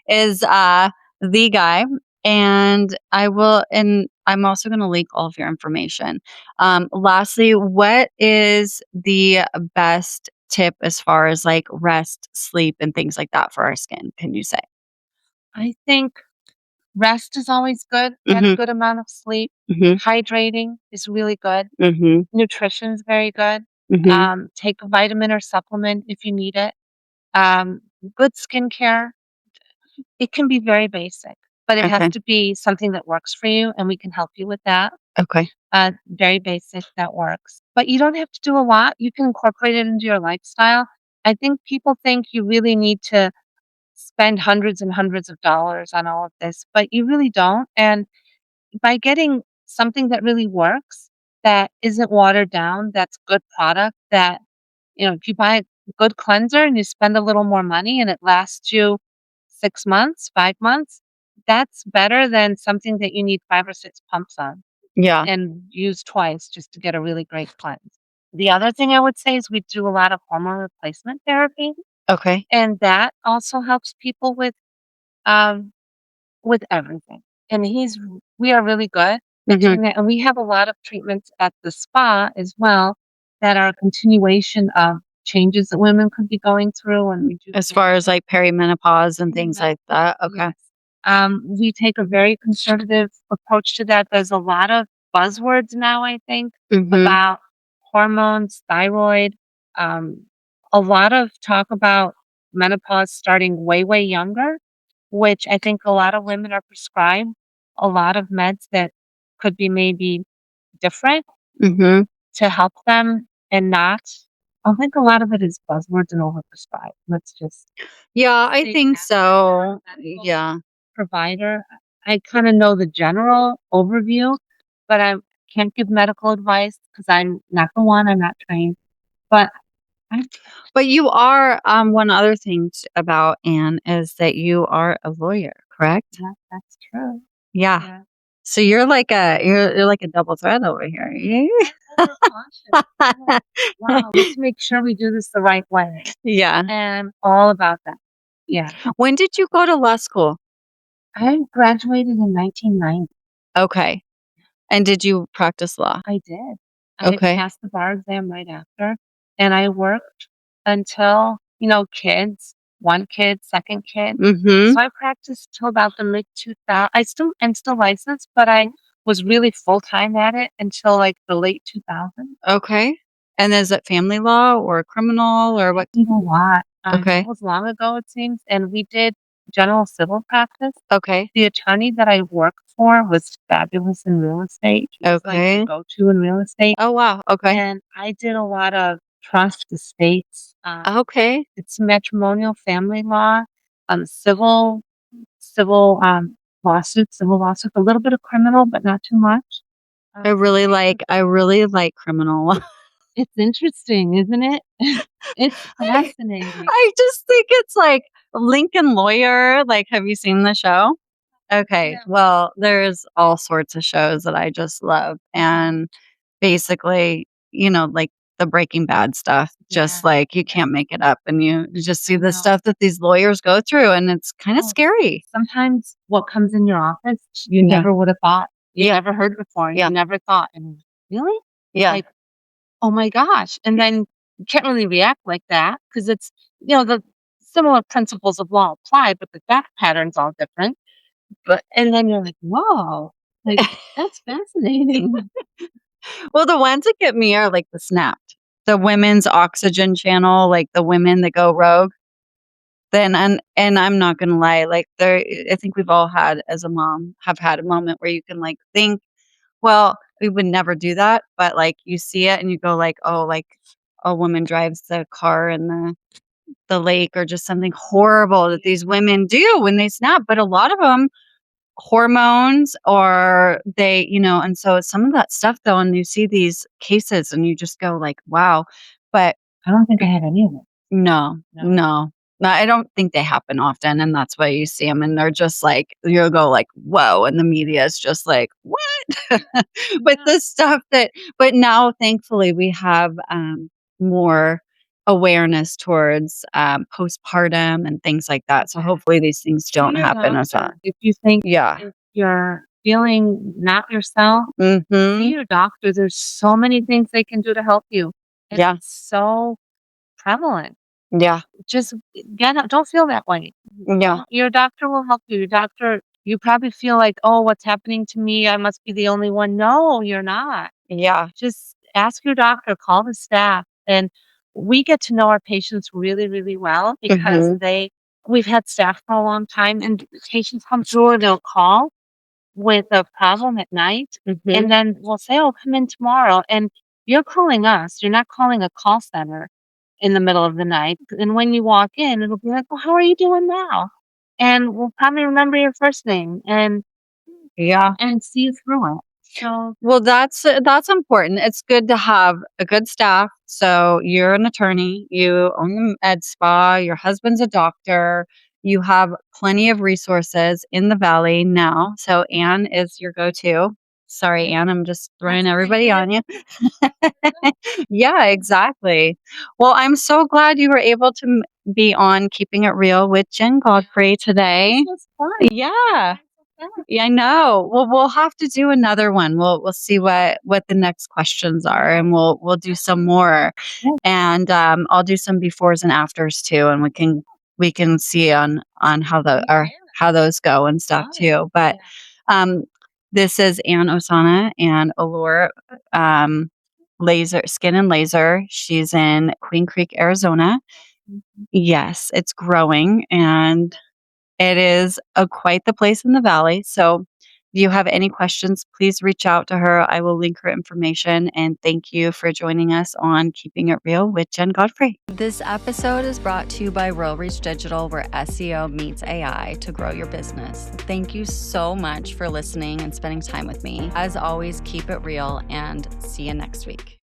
is the guy. And I'm also going to link all of your information. Lastly, what is the best tip as far as like rest, sleep, and things like that for our skin? Can you say? I think rest is always good. Get a Mm-hmm. good amount of sleep. Mm-hmm. Hydrating is really good. Mm-hmm. Nutrition is very good. Mm-hmm. Take a vitamin or supplement if you need it. Um, Good skincare. It can be very basic, but it has Okay. to be something that works for you, and we can help you with that. Okay. Very basic that works. But you don't have to do a lot. You can incorporate it into your lifestyle. I think people think you really need to spend hundreds and hundreds of dollars on all of this, but you really don't. And by getting something that really works, that isn't watered down, that's good product, that, if you buy a good cleanser and you spend a little more money and it lasts you 6 months, 5 months, that's better than something that you need 5 or 6 pumps on Yeah. and use twice just to get a really great cleanse. The other thing I would say is we do a lot of hormone replacement therapy, Okay. and that also helps people um, with everything. And we are really good at Mm-hmm. doing that. And we have a lot of treatments at the spa as well that are a continuation of changes that women could be going through and As far as rejuvenation. like perimenopause and things like that. Okay. Yes. We take a very conservative approach to that. There's a lot of buzzwords now, I think, Mm-hmm. about hormones, thyroid, um, a lot of talk about menopause starting way, way younger. which I think a lot of women are prescribed a lot of meds that could be maybe different Mhm. to help them and not. I think a lot of it is buzzwords and overprescribed. Let's just Yeah, I state think that. I'm not a so. medical Yeah. provider. I kind of know the general overview, but I can't give medical advice because I'm not the one. I'm not trained. But I, But you are, one other thing about Anne is that you are a lawyer, correct? yeah, that's true. Yeah. Yeah. So you're like a double threat over here. We're cautious. We're like, wow, let's make sure we do this the right way. Yeah. And all about that. Yeah. When did you go to law school? I graduated in 1990. Okay. And did you practice law? I did. I Okay. passed the bar exam right after, and I worked until, kids, 1 kid, 2nd kid. Mhm. So I practiced till about the mid 2000. I'm still licensed, but I was really full-time at it until, like, the late 2000s. Okay. And is it family law or criminal or I what? did a lot. That Okay. was long ago, it seems, and we did general civil practice. Okay. The attorney that I worked for was fabulous in real estate. He was, like, the Okay. go-to in real estate. Oh, wow. Okay. And I did a lot of trust estates, Okay. it's matrimonial family law, civil civil lawsuits, a little bit of criminal, but not too much. Immigration. I really like criminal law. It's interesting, isn't it? It's fascinating. I just think it's like Lincoln Lawyer. Like, have you seen the show? Okay. Yeah. Well, there's all sorts of shows that I just love. And basically, like the Breaking Bad stuff, just Yeah. like you can't make it up. And you just see I the know. stuff that these lawyers go through, and it's kind of Oh, scary. sometimes what comes in your office, you Yeah. never would have thought. You Yeah. never heard before, and Yeah. you never thought, and really? Yeah. Like, oh my gosh, and then you can't really react like that because it's the similar principles of law apply, but the fact pattern's all different, and then you're like, "Whoa, like, that's fascinating." Well, the ones that get me are like the Snapped, the women's oxygen channel, like the women that go rogue. Then and I'm not gonna lie, like there I think we've all had as a mom have had a moment where you can like think, well, we would never do that, but like you see it and you go like, oh, like a woman drives the car in the lake or just something horrible that these women do when they snap. But a lot of them hormones or and so some of that stuff though, and you see these cases and you just go like, wow. But I don't think I had any of it. no, No. no. No, I don't think they happen often, and that's why you see them, and they're just like you'll go like, "Whoa," and the media is just like, "What?" But Yeah. the stuff that but now, thankfully, we have, more awareness towards, postpartum and things like that, so hopefully these things See don't your happen as doctor. often. If you think Yeah. if you're feeling not yourself, see Mhm. your doctor. There's so many things they can do to help you, and Yeah. it's so prevalent. Yeah. Just get out, don't feel that way. Yeah. Your doctor will help you. Your doctor you probably feel like, "Oh, what's happening to me? I must be the only one." No, you're not. Yeah. Just ask your doctor, call the staff, and we get to know our patients really, really well because Mhm. we've had staff for a long time, and patients come through and they'll call with a problem at night, Mhm. and then we'll say, "Oh, come in tomorrow," and you're calling us, you're not calling a call center in the middle of the night, and when you walk in, it'll be like, "Well, how are you doing now?" And we'll probably remember your first name Yeah. and see you through it. So, Well, that's important. It's good to have a good staff. So you're an attorney, you own the ed spa, your husband's a doctor, you have plenty of resources in the valley now. So Anne is your go-to. Sorry, Anne, I'm just that's throwing okay, everybody get on it you. good. Yeah, exactly. Well, I'm so glad you were able to be on Keeping It Real with Jen Godfrey This today. was fun. Yeah. Time so fast. Yeah, I know. Well, we'll have to do another one. We'll see what the next questions are, and we'll do some more, Yeah, and I'll do some befores and afters too, and we can see on how the we or can. how those go and stuff Love it. too. But Yeah. um, this is Ann Ossanna and Allure Laser Skin and Laser. She's in Queen Creek, Arizona. Mhm. Yes, it's growing, and It is quite the place in the valley. So if you have any questions, please reach out to her. I will link her information. And thank you for joining us on Keeping It Real with Jen Godfrey. This episode is brought to you by Real Reach Digital, where SEO meets AI to grow your business. Thank you so much for listening and spending time with me. As always, keep it real and see you next week.